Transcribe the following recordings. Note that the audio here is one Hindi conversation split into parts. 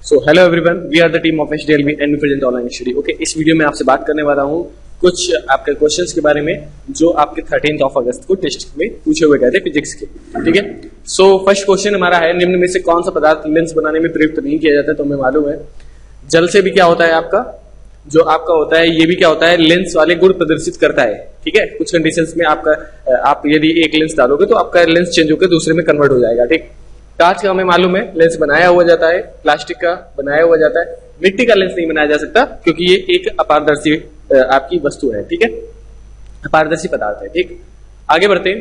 So hello everyone, we are the team of HDLV and we present online study. Okay, इस वीडियो में आपसे बात करने वाला हूँ कुछ आपके क्वेश्चंस के बारे में जो आपके 13 अगस्त को टेस्ट में पूछे हुए गए थे फिजिक्स के। ठीक है, सो फर्स्ट क्वेश्चन हमारा है, निम्न में से कौन सा पदार्थ लेंस बनाने में प्रयुक्त नहीं किया जाता? तो हमें मालूम है जल से भी क्या होता है आपका, जो आपका होता है ये भी क्या होता है, लेंस वाले गुण प्रदर्शित करता है। ठीक है, कुछ कंडीशंस में आपका आप यदि एक लेंस डालोगे तो आपका लेंस चेंज होकर दूसरे में कन्वर्ट हो जाएगा। ठीक, कांच का हमें मालूम है लेंस बनाया हुआ जाता है, प्लास्टिक का बनाया हुआ जाता है, मिट्टी का लेंस नहीं बनाया जा सकता क्योंकि ये एक अपारदर्शी आपकी वस्तु है। ठीक है, अपारदर्शी पदार्थ है। ठीक, आगे बढ़ते हैं,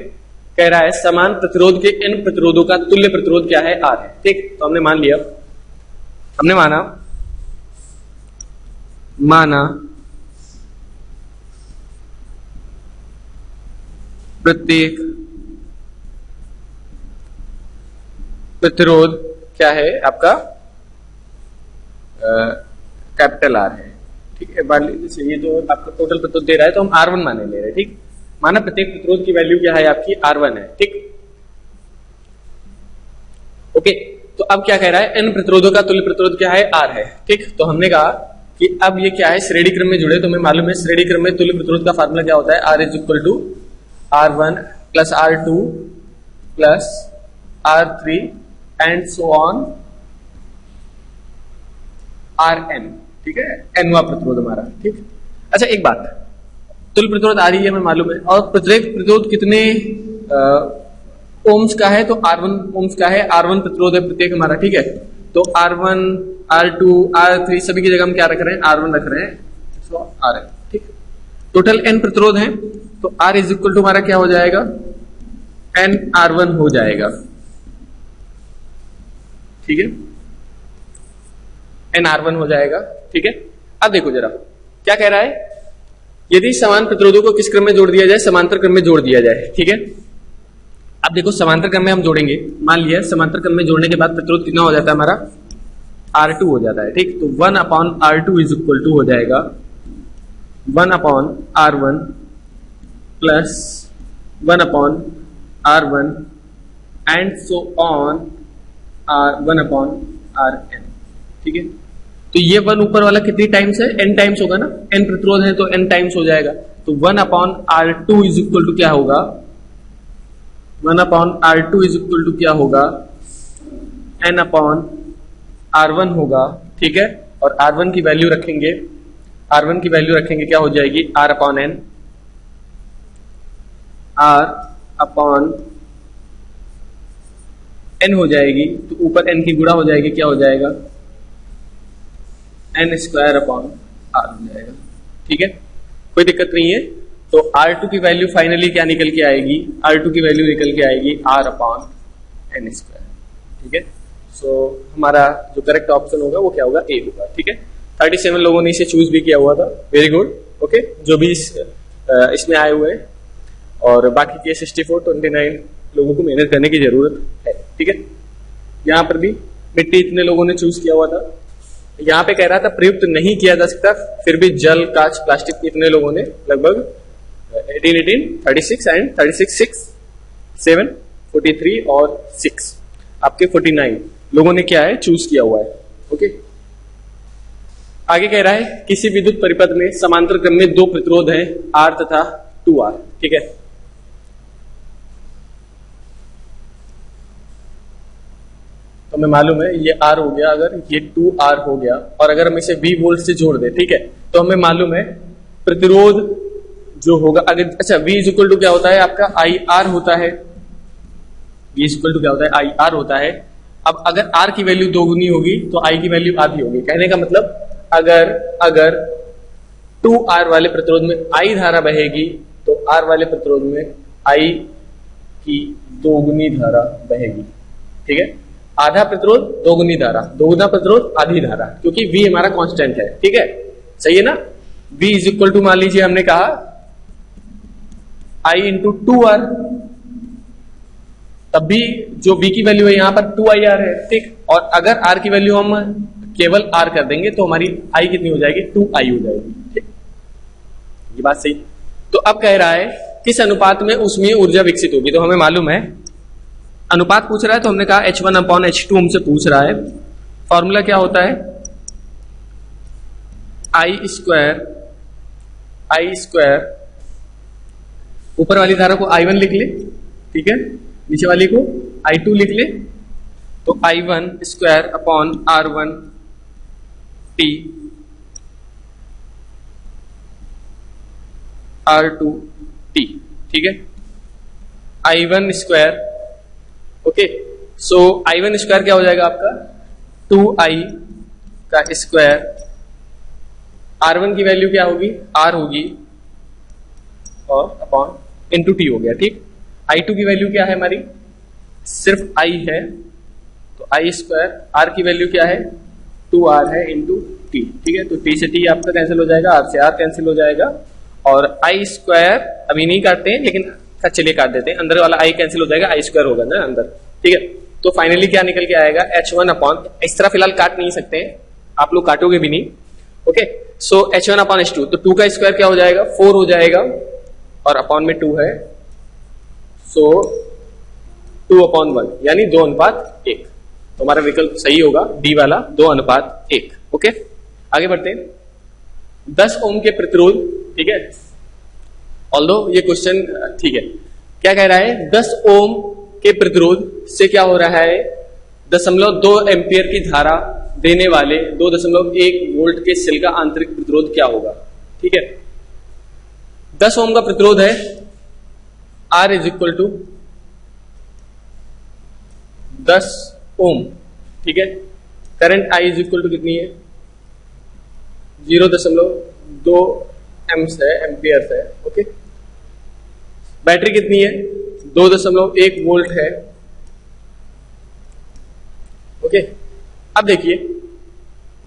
कह रहा है समान प्रतिरोध के n प्रतिरोधों का तुल्य प्रतिरोध क्या है? R है। ठीक, तो हमने मान लिया, हमने माना प्रत्येक प्रतिरोध क्या है आपका? कैपिटल R है। ठीक है, मान लीजिए ये जो आपका टोटल प्रतिरोध दे रहा है तो हम R1 माने ले रहे हैं। ठीक, माना प्रत्येक प्रतिरोध की वैल्यू क्या है आपकी? R1 है। ठीक, ओके, तो अब क्या कह रहा है, n प्रतिरोधों का तुल्य प्रतिरोध क्या है? R है। ठीक, तो हमने कहा कि अब ये क्या है, श्रेणी क्रम में जुड़े, तो हमें मालूम है श्रेणी क्रम में तुल्य प्रतिरोध का फार्मूला क्या होता है? R is equal to R1 plus R2 plus R3 and so on Rn। ठीक है, nवा प्रतिरोध हमारा। ठीक, अच्छा एक बात, तुल्य प्रतिरोध आ रही है हमें मालूम है, और प्रत्येक प्रतिरोध कितने ओम्स का है? तो R1 ओम्स का है, R1 प्रतिरोध है प्रत्येक हमारा। ठीक है, तो R1 R2 R3 सभी की जगह हम क्या रख रहे हैं? R1 रख रहे हैं, सो Rn। ठीक, टोटल n प्रतिरोध है, तो R इज इक्वल टू हमारा क्या हो जाएगा? n R1 हो जाएगा। ठीक है, n R1 हो जाएगा। ठीक है, अब देखो जरा क्या कह रहा है, यदि समान प्रतिरोधों को किस क्रम में जोड़ दिया जाए? समांतर क्रम में जोड़ दिया जाए। ठीक है, अब देखो समांतर क्रम में हम जोड़ेंगे, मान लिया समांतर क्रम में जोड़ने के बाद प्रतिरोध कितना हो जाता है हमारा? R2 हो जाता है। ठीक, तो 1/R2 इज इक्वल टू हो जाएगा 1/R1 plus 1/R1 and so on 1/Rn। ठीक है, तो ये 1 ऊपर वाला कितनी टाइम्स है? n टाइम्स होगा ना, n प्रतिरोध है तो n टाइम्स हो जाएगा, तो 1/R2 इज इक्वल टू क्या होगा? 1/R2 इज इक्वल टू क्या होगा? n/R1 होगा। ठीक है, और R1 की वैल्यू रखेंगे, R1 की वैल्यू रखेंगे क्या हो जाएगी? R/n, R/n हो जाएगी, तो ऊपर n की गुणा हो जाएगी, क्या हो जाएगा? n² R हो जाएगा। ठीक है, कोई दिक्कत नहीं है। तो R2 की वैल्यू फाइनली क्या निकल के आएगी? R2 की वैल्यू निकल के आएगी R/n²। ठीक है, सो हमारा जो करेक्ट ऑप्शन होगा वो क्या होगा? A होगा। ठीक है, 37 लोगों ने इसे चूज भी किया हुआ था, वेरी गुड। ओके, जो भी इसमें आए हुए हैं, और बाकी के 64 29 लोगों को मेहनत करने की जरूरत है। ठीक है, यहाँ पर भी मिट्टी इतने लोगों ने चूज किया हुआ था, यहाँ पे कह रहा था प्रयुक्त नहीं किया जा सकता, फिर भी जल कांच प्लास्टिक इतने लोगों ने लगभग 18 36 एंड 36 6 7 43 और 6 आपके 49 लोगों ने क्या है चूज किया हुआ है। ओके, आगे कह रहा है किसी विद्युत परिपथ में समांतर क्रम में दो प्रतिरोध हैं R तथा 2R। ठीक है, तो हमें मालूम है ये R हो गया, अगर ये 2R हो गया, और अगर हम इसे V वोल्ट से जोड़ दें, ठीक है, तो हमें मालूम है प्रतिरोध जो होगा, अगर अच्छा V इज इक्वल टू क्या होता है आपका? IR होता है। V इज इक्वल टू क्या होता है? IR होता है। अब अगर R की वैल्यू दोगुनी होगी तो I की वैल्यू आधी होगी। कहने का मतलब अगर 2R वाले प्रतिरोध में I धारा बहेगी तो R वाले प्रतिरोध में I की दोगुनी धारा बहेगी। ठीक है, आधा प्रतिरोध दोगुनी धारा, दोगुना प्रतिरोध आधी धारा, क्योंकि V हमारा कांस्टेंट है। ठीक है, सही है ना? V इज इक्वल टू मान लीजिए हमने कहा I इंटू 2R, तब भी जो V की वैल्यू है यहां पर 2IR है। ठीक, और अगर R की वैल्यू हम केवल R कर देंगे तो हमारी I कितनी हो जाएगी? 2I हो जाएगी। ठीक, ये बात सही। तो अब कह रहा है किस अनुपात में ऊष्मीय ऊर्जा विकसित होगी? तो हमें मालूम है अनुपात पूछ रहा है, तो हमने कहा H1/H2 हमसे पूछ रहा है, फॉर्मूला क्या होता है, आई स्क्वायर, ऊपर वाली धारा को I1 लिख ले, ठीक है, नीचे वाली को I2 लिख ले, तो I1 square upon R1 T R2 T, ठीक है, I1 स्क्वायर, ओके, सो I1 स्क्वायर क्या हो जाएगा आपका 2I का स्क्वायर, R1 की वैल्यू क्या होगी, R होगी, और अपॉन इंटू टी हो गया, ठीक। I2 की वैल्यू क्या है हमारी, सिर्फ I है, तो I स्क्वायर, R की वैल्यू क्या है 2R है इंटू टी, ठीक है, तो T से T आपका कैंसिल हो जाएगा, R से R कैंसिल हो जाएगा, और I स्क्वायर अभी नहीं काटते हैं लेकिन चलिए काट देते हैं, अंदर वाला I कैंसिल हो जाएगा, I स्क्वायर होगा ना अंदर, ठीक है। तो फाइनली क्या निकल के आएगा H1 अपॉन, इस तरह फिलहाल काट नहीं सकते हैं आप लोग, काटोगे भी नहीं, ओके, सो H1 अपॉन H2, तो 2 का स्क्वायर क्या हो जाएगा 4 हो जाएगा, और अपॉन में 2 है, सो 2 अपॉन 1 यानी 2:1, तो हमारा विकल्प सही होगा डी वाला 2:1, ओके। आगे बढ़ते हैं, 10 ओम के प्रतिरोध, ठीक है, ऑल्दो ये क्वेश्चन ठीक है, क्या कह रहा है 10 ओम के प्रतिरोध से क्या हो रहा है, 0.2 एम्पियर की धारा देने वाले 2.1 वोल्ट के सेल का आंतरिक प्रतिरोध क्या होगा, ठीक है। 10 ओम का प्रतिरोध है, R is equal to 10 ohm, ठीक है, current I is equal to कितनी है 0.2 एम्स है, एम्पियर्स है, ओके। बैटरी कितनी है 2.1 वोल्ट है, ओके। अब देखिए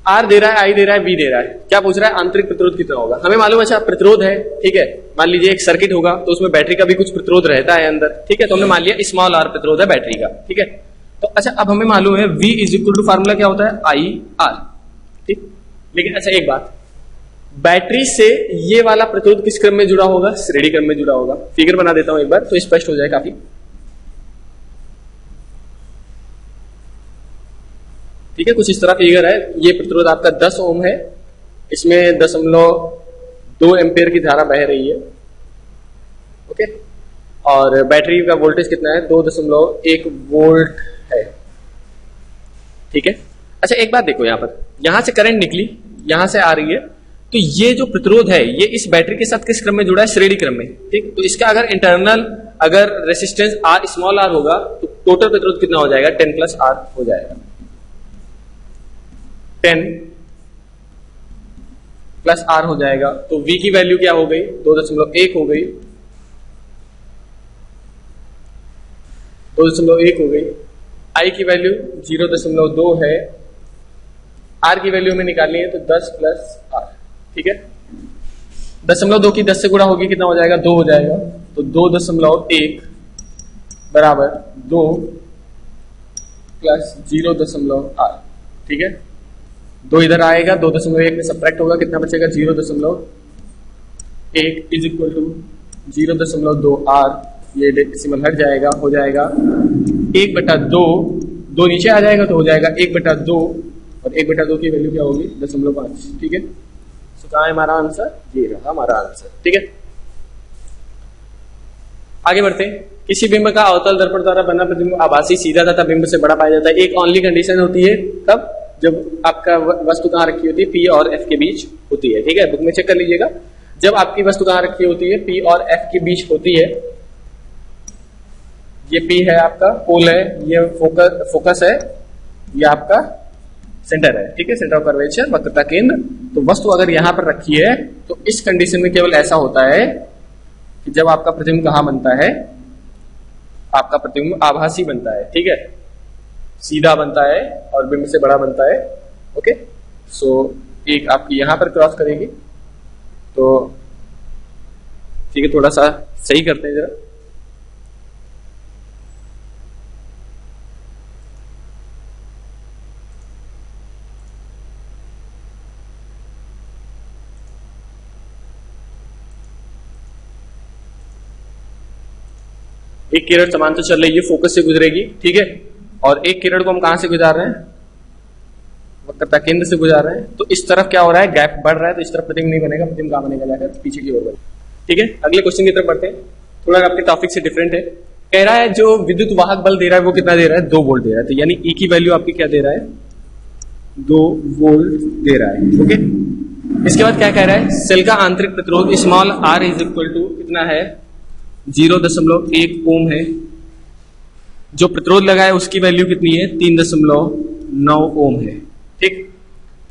R दे रहा है, I दे रहा है, V दे रहा है, क्या पूछ रहा है आंतरिक प्रतिरोध कितना होगा, हमें मालूम है अच्छा प्रतिरोध है, ठीक है, मान लीजिए एक सर्किट होगा तो उसमें बैटरी का भी कुछ प्रतिरोध रहता है अंदर, ठीक है, तो हमने मान लिया स्मॉल r प्रतिरोध है बैटरी का, ठीक है। तो अच्छा अब हमें मालूम है V is equal to formula क्या होता है IR, ठीक, लेकिन अच्छा एक बात, बैटरी से ये वाला प्रतिरोध किस क्रम में जुड़ा होगा, श्रेणी क्रम में जुड़ा होगा, फिगर बना देता हूं एक बार तो स्पष्ट हो जाए काफी, ठीक है, कुछ इस तरह फिगर है, ये प्रतिरोध आपका 10 ओम है, इसमें 0.2 एम्पियर की धारा बह रही है, ओके, और बैटरी का वोल्टेज कितना है 2.1 वोल्ट है, ठीक है। अच्छा एक बात देखो, यहां से करंट निकली, यहां से आ रही है, तो ये जो प्रतिरोध है ये इस बैटरी के साथ किस क्रम में जुड़ा है, श्रेणी क्रम में, ठीक। तो इसका अगर इंटरनल अगर रेसिस्टेंस R स्मॉल r होगा तो टोटल प्रतिरोध कितना हो जाएगा 10 प्लस R हो जाएगा, 10 प्लस R हो जाएगा, तो V की वैल्यू क्या हो गई 2.1 हो गई, 2.1 हो गई, I की वैल्यू 0.2 है, R की वैल्यू में निकालनी है तो 10 प्लस R, ठीक है। 0.2 की 10 से गुणा होगी कितना हो जाएगा 2 हो जाएगा, तो 2.1 बराबर 2 प्लस 0.R, ठीक है, 2 इधर आएगा, 2.1 में सब्ट्रैक्ट होगा, कितना बचेगा 0.1 इज इक्वल टू 0.2R, ये डेसिमल हट जाएगा, हो जाएगा 1/2, 2 नीचे आ जाएगा तो हो जाएगा 1/2, और 1/2 की वैल्यू क्या होगी 0.5, ठीक है। तो कहां है हमारा आंसर, ये रहा हमारा आंसर, ठीक है। आगे बढ़ते हैं, किसी बिंब का अवतल दर्पण द्वारा बना प्रतिबिंब आभासी सीधा तथा बिंब से बड़ा पाया जाता है, एक ओनली कंडीशन होती है तब जब आपका वस्तु कहां रखी होती है P और F के बीच होती है, ठीक है, बुक में चेक कर लीजिएगा, जब आपकी वस्तु कहां रखी होती है P और F के बीच होती है, ये P है आपका पोल है, ये फोकस है, ये आपका सेंटर है, ठीक है, सेंटर ऑफ कर्वेचर वक्रता केंद्र, तो वस्तु अगर यहां पर रखी है तो इस कंडीशन में केवल ऐसा होता है कि जब आपका प्रतिबिंब कहां बनता है, आपका प्रतिबिंब आभासी बनता है, ठीक है, सीधा बनता है और बिंब से बड़ा बनता है, ओके। सो एक आपकी यहां पर क्रॉस करेगी, तो ठीक है, थोड़ा सा सही करते हैं जरा, एक किरण समांतर चल रही है, फोकस से गुजरेगी, ठीक है, और एक किरण को हम कहां से गुजार रहे हैं, वक्र का केंद्र से गुजार रहे हैं, तो इस तरफ क्या हो रहा है, गैप बढ़ रहा है, तो इस तरफ प्रतिबिंब नहीं बनेगा, प्रतिबिंब कहां बनेगा, जाकर पीछे की ओर बनेगा। ठीक है, अगले क्वेश्चन की तरफ बढ़ते हैं, थोड़ा आपके टॉपिक से डिफरेंट है। कह रहा है जो विद्युत वाहक बल दे रहा है वो कितना दे रहा है, 2 वोल्ट दे रहा है, तो यानी ई की वैल्यू आपकी क्या दे रहा है, 2 वोल्ट दे रहा है। ओके, इसके बाद क्या कह रहा है, सेल का आंतरिक प्रतिरोध small R is equal to कितना है, 0.1 ओम है। जो प्रतिरोध लगा है उसकी वैल्यू कितनी है, 3.9 ओम है। ठीक,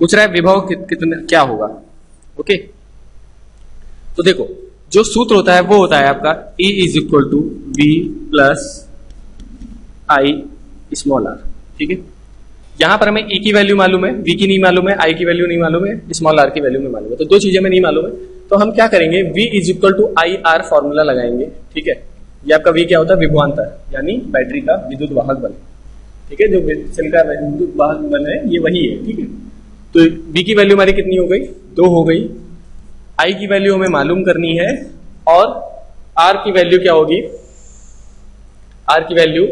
पूछ रहा है विभव कितना क्या होगा। ओके, तो देखो जो सूत्र होता है वो होता है आपका E is equal to V plus I small R. ठीक है, यहां पर हमें E की वैल्यू मालूम है, V की नहीं मालूम है, I की वैल्यू नहीं मालूम है, स्मॉल r की वैल्यू नहीं मालूम है, तो 2 चीजें में नहीं मालूम है। तो हम क्या करेंगे, V is equal to I R formula लगाएंगे। ठीक है, ये आपका V क्या होता है, विभवांतर, यानी बैटरी का विद्युत वाहक बल। ठीक है, जो सेल का विद्युत वाहक बल है ये वही है। ठीक है, तो V की वैल्यू हमारी कितनी हो गई, 2 हो गई, I की वैल्यू हमें मालूम करनी है, और R की वैल्यू क्या होगी, R की वैल्यू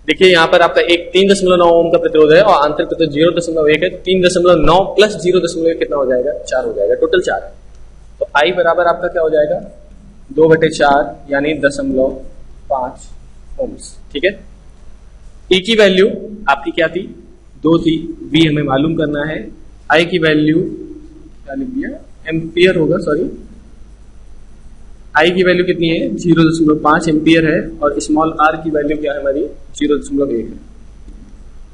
देखिए यहां पर आपका एक 3.9 ओम का प्रतिरोध है और आंतरिक प्रतिरोध 0.1 है, 3.9 प्लस 0.1 कितना हो जाएगा, 4 हो जाएगा, टोटल 4 है। तो I बराबर आपका क्या हो जाएगा, 2/4 यानी 0.5 ओम्स। ठीक है, E की वैल्यू आपकी क्या थी, 2 थी, V हमें मालूम करना है, I की वैल्यू क्या लिख दिया, एम्पियर होगा, सॉरी, I की वैल्यू कितनी है, 0.5 एम्पियर है, और स्मॉल r की वैल्यू क्या है हमारी, 0.1 है।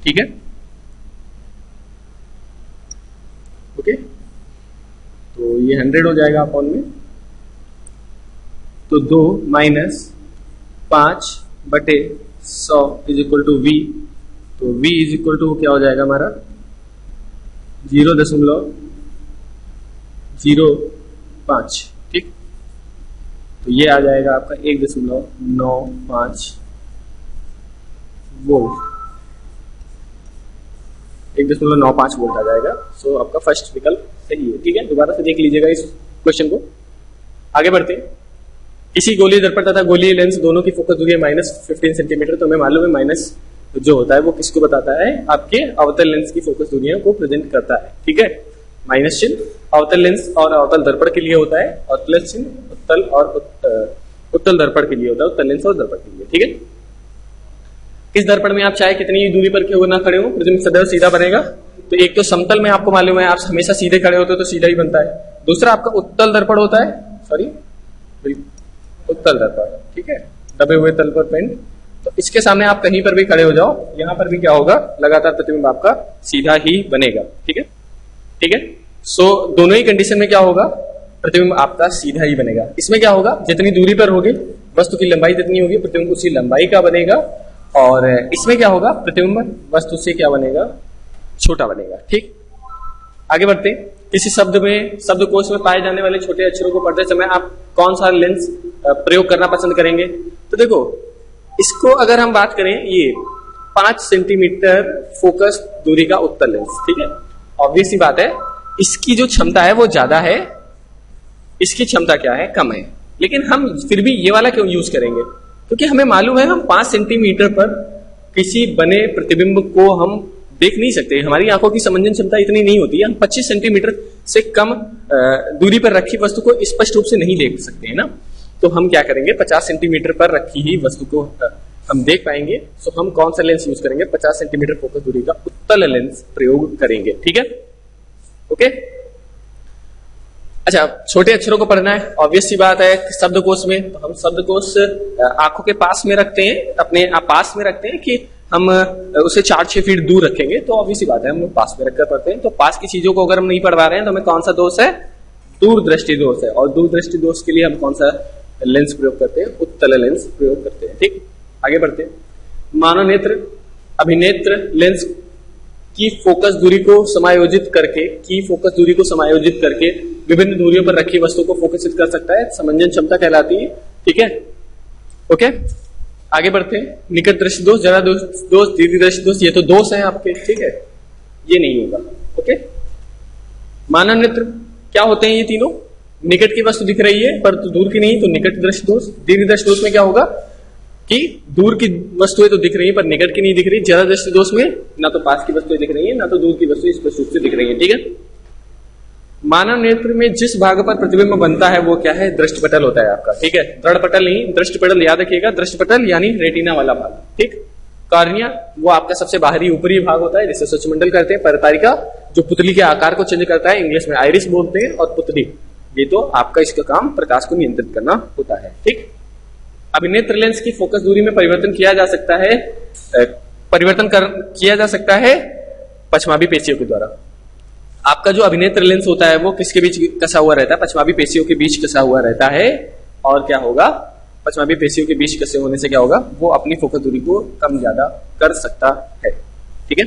ठीक है, ओके, तो ये 100 हो जाएगा अपॉन में, तो 2 minus 5/100 is equal to V, तो V इज इक्वल टू क्या हो जाएगा हमारा 0.05। ठीक, तो ये आ जाएगा आपका 1.95 वोल्ट, 1.95 वोल्ट आ जाएगा। सो आपका फर्स्ट विकल्प सही है। ठीक है, दोबारा से देख लीजिएगा इस क्वेश्चन को। आगे बढ़ते हैं, किसी गोलीय दर्पण तथा गोलीय लेंस दोनों की फोकस दूरी है -15 सेंटीमीटर, तो हमें मालूम है माइनस जो होता है वो किसको बताता है, आपके अवतल लेंस की फोकस दूरियों को प्रेजेंट करता है। ठीक है, माइनस चिन्ह अवतल लेंस और अवतल दर्पण के लिए होता है, और प्लस चिन्ह उत्तल और उत्तल दर्पण के लिए होता है, उत्तल लेंस और दर्पण के लिए। ठीक है, किस दर्पण में आप चाहे कितनी दूरी पर क्यों ना खड़े हो, प्रतिबिंब सदैव सीधा बनेगा। तो एक तो समतल में आपको मालूम है आप हमेशा सीधे खड़े होते हो तो सीधा ही बनता है। दूसरा आपका उत्तल दर्पण होता है, सॉरी उत्तल दर्पण, ठीक है, दबे हुए तल पर पेंट, तो इसके सामने आप कहीं पर भी खड़े हो जाओ, यहां पर भी क्या होगा, लगातार प्रतिबिंब आपका सीधा ही बनेगा। ठीक है, ठीक है, सो दोनों ही कंडीशन में क्या होगा, प्रतिबिंब आपका सीधा ही बनेगा। इसमें क्या होगा, जितनी दूरी पर होगी वस्तु की लंबाई जितनी होगी प्रतिबिंब उसी लंबाई का बनेगा, और इसमें क्या होगा, प्रतिबिंब वस्तु से क्या बनेगा, छोटा बनेगा। ठीक, आगे बढ़ते, किसी शब्द में शब्दकोश में पाए जाने वाले छोटे अक्षरों को पढ़ते समय आप कौन सा लेंस प्रयोग करना पसंद करेंगे। तो देखो इसको अगर हम बात करें, ये 5 सेंटीमीटर फोकस दूरी का उत्तल लेंस, ठीक है, ऑब्वियस सी बात है इसकी जो क्षमता है वो ज्यादा है, इसकी क्षमता क्या है, कम है, लेकिन हम फिर भी ये वाला क्यों यूज करेंगे, क्योंकि हमें मालूम है हम 5 सेंटीमीटर पर किसी बने प्रतिबिंब को हम देख नहीं सकते, हमारी आंखों की समंजन क्षमता इतनी नहीं होती है, हम 25 सेंटीमीटर से कम दूरी पर रखी वस्तु को स्पष्ट रूप से नहीं देख सकते हैं ना, तो हम क्या करेंगे, 50 सेंटीमीटर पर रखी ही वस्तु को हम देख पाएंगे। सो हम कौन सा लेंस यूज करेंगे, 50 सेंटीमीटर फोकस दूरी का उत्तल लेंस प्रयोग करेंगे। ठीक है, ओके, अच्छा, छोटे अक्षरों को पढ़ना है, ऑब्वियस सी बात है शब्दकोश में, तो हम शब्दकोश आंखों के पास में रखते हैं, अपने पास में रखते हैं कि हम उसे 4-6 फीट दूर रखेंगे, तो ऑब्वियस सी बात है हम पास में रखकर पढ़ते हैं। तो पास की चीजों को अगर हम नहीं पढ़वा रहे हैं तो हमें कौन सा दोष है, दूरदृष्टि दोष है, और दूरदृष्टि दोष के लिए हम कौन सा लेंस प्रयोग करते हैं, उत्तल लेंस प्रयोग करते हैं। ठीक, आगे बढ़ते हैं, मानव नेत्र अभिनेत्र लेंस की फोकस दूरी को समायोजित करके विभिन्न दूरियों पर रखी वस्तु को फोकसित कर सकता है, समंजन क्षमता कहलाती है। ठीक है, ओके, आगे बढ़ते हैं, निकट दृष्टि दोष, जरा दोष, दीर्घ दृष्टि दोष, ये तो दोष है आपके, ठीक है, ये नहीं होगा। ओके, मानव नेत्र क्या होते हैं, ये तीनों निकट की वस्तु दिख रही है पर तो दूर की नहीं, तो निकट दृष्टि दोष। दीर्घ दृष्टि दोष में क्या होगा, कि दूर की वस्तुएं तो दिख रही हैं पर निकट की नहीं दिख रही। ज्यादा दृष्टि दोष में ना तो पास की वस्तुएं दिख रही हैं ना तो दूर की वस्तुएं स्पष्ट रूप से दिख रही हैं। ठीक है, मानव नेत्र में जिस भाग पर प्रतिबिंब बनता है वो क्या है? दृष्टिपटल होता है आपका। ठीक है, दृढ़पटल नहीं, दृष्टिपटल याद रखिएगा। दृष्टिपटल यानी रेटिना वाला भाग। ठीक, कॉर्निया वो आपका सबसे बाहरी ऊपरी भाग होता है जिसे स्वच्छमंडल कहते हैं। परतारिका जो पुतली के आकार को चेंज करता है, इंग्लिश में आइरिस बोलते हैं। और पुतली ये तो आपका इसका काम प्रकाश को नियंत्रित करना होता है। ठीक, अभिनेत्र लेंस की फोकस दूरी में परिवर्तन किया जा सकता है, किया जा सकता है पश्चमाभी पेशियों के द्वारा। आपका जो अभिनेत्र लेंस होता है वो किसके बीच कसा हुआ रहता है? पश्चमाभी पेशियों के बीच कसा हुआ रहता है। और क्या होगा? पश्चमाभी पेशियों के बीच कसे होने से क्या होगा? वो अपनी फोकस दूरी को कम ज्यादा कर सकता है। ठीक है,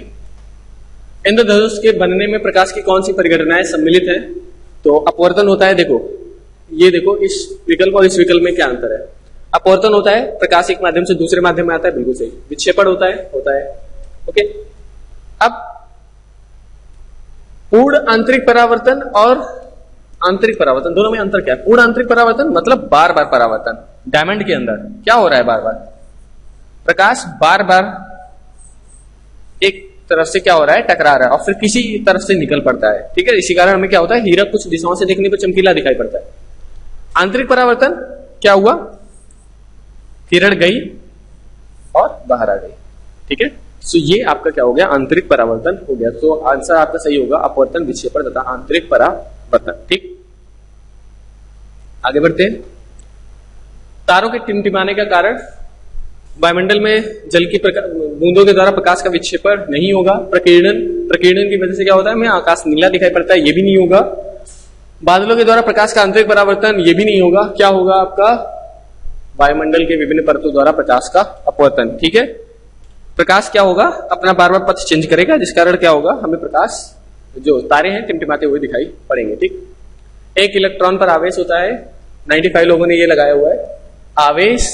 इंद्रधनुष के बनने में प्रकाश की कौन सी परिघटनाएं सम्मिलित है? तो अपवर्तन होता है। देखो ये देखो, इस विकल्प और इस विकल्प में क्या अंतर है? अपवर्तन होता है, प्रकाश एक माध्यम से दूसरे माध्यम में आता है, बिल्कुल सही। विक्षेपण होता है। ओके, अब पूर्ण आंतरिक परावर्तन और आंतरिक परावर्तन दोनों में अंतर क्या है? पूर्ण आंतरिक परावर्तन मतलब बार बार परावर्तन। डायमंड के अंदर क्या हो रहा है? बार बार प्रकाश बार बार एक तरफ से क्या हो रहा है? टकरा रहा है और फिर किसी तरफ से निकल पड़ता है। ठीक है, इसी कारण हमें क्या होता है? हीरा कुछ दिशाओं से देखने पर चमकीला दिखाई पड़ता है। आंतरिक परावर्तन क्या हुआ? किरण गई और बाहर आ गई। ठीक है, सो ये आपका क्या हो गया? आंतरिक परावर्तन हो गया। तो आंसर आपका सही होगा अपवर्तन, विक्षेपण तथा आंतरिक परावर्तन। ठीक, आगे बढ़ते हैं। तारों के टिमटिमाने का कारण? वायुमंडल में जल की बूंदों के द्वारा प्रकाश का विक्षेपण नहीं होगा। प्रकीर्णन की वजह से क्या होता है? हमें आकाश नीला दिखाई पड़ता है, ये भी नहीं होगा। बादलों के द्वारा प्रकाश का आंतरिक परावर्तन, ये भी नहीं होगा। क्या होगा आपका? वायुमंडल के विभिन्न परतों द्वारा प्रकाश का अपवर्तन। ठीक है, प्रकाश क्या होगा? अपना बार बार पथ चेंज करेगा, जिस कारण क्या होगा? हमें प्रकाश जो तारे हैं टिमटिमाते हुए दिखाई पड़ेंगे। ठीक, एक इलेक्ट्रॉन पर आवेश होता है। 95 लोगों ने ये लगाया हुआ है। आवेश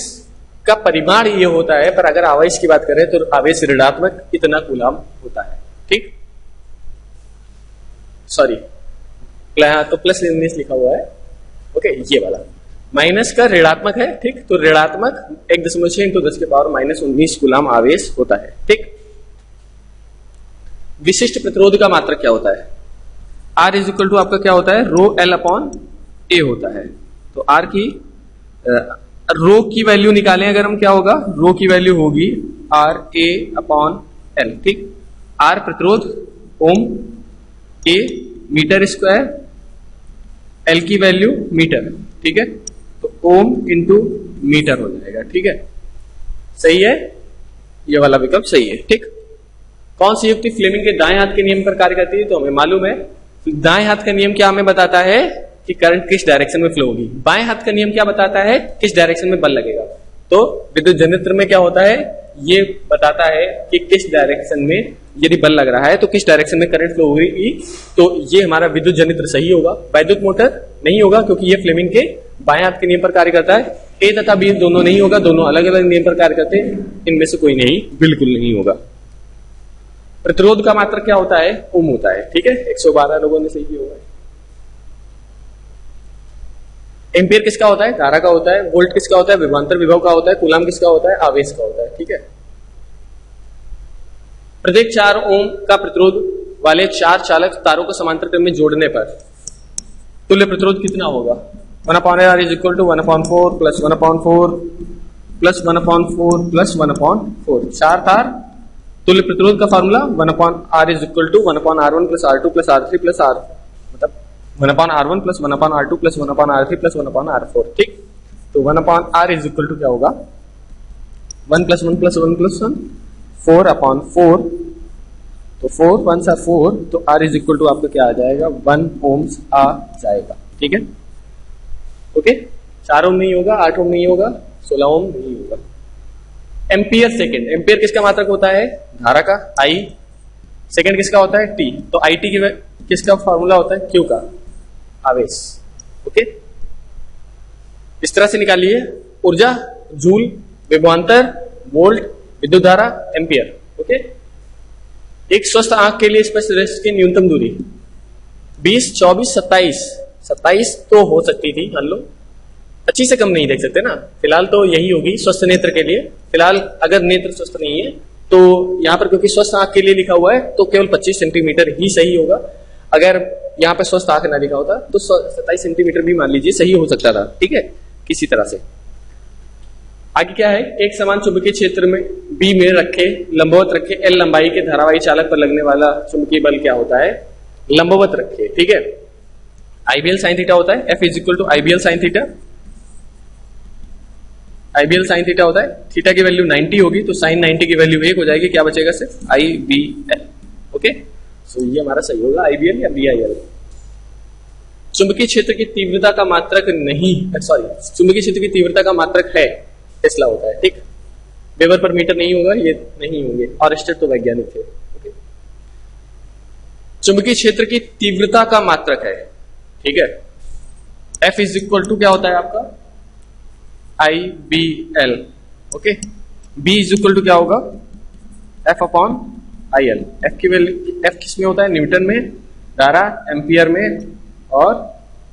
का परिमाण ये होता है, पर अगर आवेश की बात करें तो आवेश ऋणात्मक इतना कूलम होता है। ठीक, सॉरी तो प्लस 19 लिखा हुआ है। ओके, ये वाला माइनस का ऋणात्मक है। ठीक, तो ऋणात्मक 1.6 × 10⁻−19 कूलम आवेश होता है। ठीक, विशिष्ट प्रतिरोध का मात्रक क्या होता है? R = आपका क्या होता है? ρl/a होता है। तो R की रो की वैल्यू निकालें अगर हम, क्या होगा? रो की वैल्यू होगी RA/L। ठीक, R प्रतिरोध, ओम, A मीटर स्क्वायर, L की वैल्यू मीटर। ठीक है, तो ओम इंटू मीटर हो जाएगा। ठीक है, सही है, ये वाला विकल्प सही है। ठीक, कौन सी युक्ति फ्लेमिंग के दाएं हाथ के नियम पर कार्य करती है? तो हमें मालूम है दाएं हाथ का नियम क्या हमें बताता है कि करंट किस डायरेक्शन में फ्लो होगी। बाएं हाथ का नियम क्या बताता है? किस डायरेक्शन में बल लगेगा। तो विद्युत जनित्र में क्या होता है? ये बताता है कि किस डायरेक्शन में यदि बल लग रहा है तो किस डायरेक्शन में करंट फ्लो होगी। तो ये हमारा विद्युत जनित्र सही होगा। वैद्युत मोटर नहीं होगा क्योंकि ये फ्लेमिंग के बाएं हाथ के नियम पर कार्य करता है। ए तथा बी दोनों नहीं होगा, दोनों अलग अलग नियम पर कार्य करते हैं। इनमें से कोई नहीं, बिल्कुल नहीं होगा। प्रतिरोध का मात्रक क्या होता है? ओम होता है। ठीक है, 112 लोगों ने सही किया होगा। एम्पियर किसका होता है? धारा का होता है। वोल्ट किसका होता है? विभवांतर विभव का होता है। कूलम किसका होता है? आवेश का होता है। ठीक है, प्रत्येक 4 ओम का प्रतिरोध वाले 4 चालक तारों को समांतर क्रम में जोड़ने पर तुल्य प्रतिरोध कितना होगा? 1/R = 1/4 + 1/4 + 1/4 + 1/4। 4 तार, तुल्य प्रतिरोध का formula 1/R = 1/R1 + R2 + R3 + R, मतलब 1/R1 + 1/R2 + 1/R3 + 1/R4। ठीक, तो 1/R = क्या होगा? 1 + 1 + 1 + 1 4/4। तो 4 1 4, तो R = आपका क्या आ जाएगा? 1 ओम्स आ जाएगा। ठीक है, ओके, 4 ओम नहीं होगा, 8 ओम नहीं होगा, 16 ओम नहीं होगा। एम्पियर सेकेंड, एम्पियर किसका मात्रक होता है? धारा का, I। सेकेंड किसका होता है? T। तो IT किसका फॉर्मूला होता है? Q का, आवेश। ओके, इस तरह से निकालिए। ऊर्जा जूल, विभवांतर वोल्ट, विद्युत धारा एम्पियर। ओके, एक स्वस्थ आंख के लिए स्पष्ट दृष्टि की न्यूनतम दूरी 20, 24, 27 तो हो सकती थी, मान लो 25 से कम नहीं देख सकते ना, फिलहाल तो यही होगी स्वस्थ नेत्र के लिए। फिलहाल अगर नेत्र स्वस्थ नहीं है तो यहाँ पर क्योंकि स्वस्थ आंख के लिए लिखा हुआ है तो केवल 25 सेंटीमीटर ही सही होगा। अगर यहाँ पे स्वस्थ आंख ना लिखा होता तो 27 सेंटीमीटर भी मान लीजिए सही हो सकता था, ठीक है, किसी तरह से। आगे क्या है, एक समान चुंबकीय क्षेत्र में बी में रखे लंबवत रखे एल लंबाई के धारावाही चालक पर लगने वाला चुंबकीय बल क्या होता है, लंबवत रखे, ठीक है। आईबीएल साइन थीटा होता है, F is equal to IBL sine theta. IBL sine theta होता है, थीटा की वैल्यू 90 होगी तो साइन 90 की वैल्यू 1 हो जाएगी, क्या बचेगा सिर्फ आईबीएल। ओके, सो ये हमारा सही होगा, आईबीएल या बीआईएल। चुंबकीय क्षेत्र की तीव्रता का मात्रक नहीं, सॉरी, चुंबकीय क्षेत्र की तीव्रता का मात्रक है टेस्ला होता है, ठीक। वेबर पर मीटर नहीं होगा, ये नहीं होंगे, और तो वैज्ञानिक थे। ओके, चुंबकीय क्षेत्र की तीव्रता का मात्रक है, ठीक है। एफ इज इक्वल टू क्या होता है आपका, I B L. Okay, B is equal to क्या होगा, F upon I L. F की वैल्यू, एफ किस में होता है, न्यूटन में, धारा एम्पियर में, और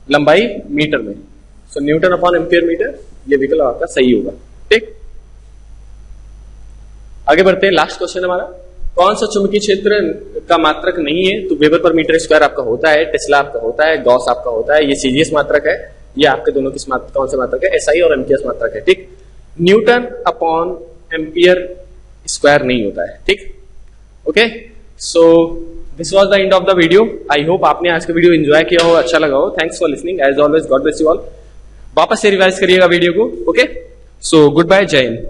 लंबाई मीटर में। सो न्यूटन अपॉन एम्पियर मीटर, ये विकल्प आपका सही होगा, ठीक। आगे बढ़ते हैं, लास्ट क्वेश्चन हमारा, कौन सा चुंबकीय क्षेत्र का मात्रक नहीं है, तो वेबर पर मीटर स्क्वायर आपका होता है, टेस्ला आपका होता है, गॉस आपका होता है, ये सीजीएस मात्रक है, ये आपके दोनों किस मात्रक, कौन सा मात्रक है, एसआई और एमटीएस मात्रक है, ठीक। न्यूटन अपॉन एम्पियर स्क्वायर नहीं होता है, ठीक। Okay, so this was the end of the video. I hope आपने आज का वीडियो एंजॉय किया हो, अच्छा लगा हो। Thanks for listening, as always God bless you all. वापस से रिवाइज करिएगा वीडियो को। ओके, सो गुड बाय, जय हिंद।